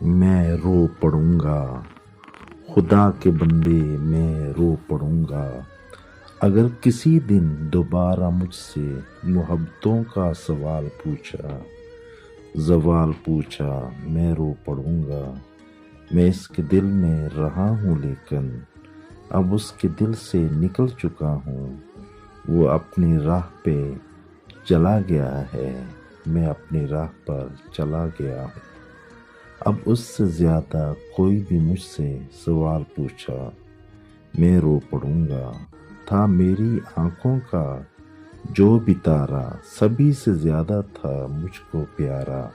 میں رو پڑوں گا، خدا کے بندے میں رو پڑوں گا۔ اگر کسی دن دوبارہ مجھ سے محبتوں کا سوال پوچھا، زوال پوچھا، میں رو پڑوں گا۔ میں اس کے دل میں رہا ہوں لیکن اب اس کے دل سے نکل چکا ہوں۔ وہ اپنی راہ پہ چلا گیا ہے، میں اپنی راہ پر چلا گیا ہوں۔ اب اس سے زیادہ کوئی بھی مجھ سے سوال پوچھا، میں رو پڑوں گا۔ تھا میری آنکھوں کا جو بھی تارا، سبھی سے زیادہ تھا مجھ کو پیارا۔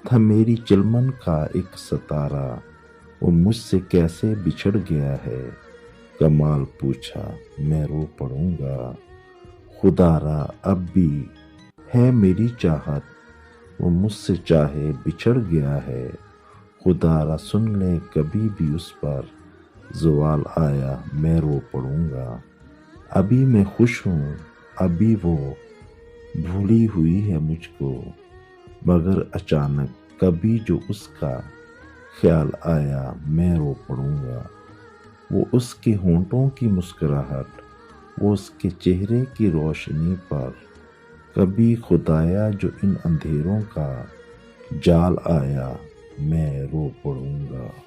تھا میری چلمن کا ایک ستارہ، وہ مجھ سے کیسے بچھڑ گیا ہے۔ کمال پوچھا، میں رو پڑوں گا۔ خدارا اب بھی ہے میری چاہت، وہ مجھ سے چاہے بچھڑ گیا ہے۔ خدارا سن لے کبھی بھی اس پر زوال آیا، میں رو پڑوں گا۔ ابھی میں خوش ہوں، ابھی وہ بھولی ہوئی ہے مجھ کو، مگر اچانک کبھی جو اس کا خیال آیا، میں رو پڑوں گا۔ وہ اس کے ہونٹوں کی مسکراہٹ، وہ اس کے چہرے کی روشنی پر کبھی خدایا جو ان اندھیروں کا جال آیا، میں رو پڑوں گا۔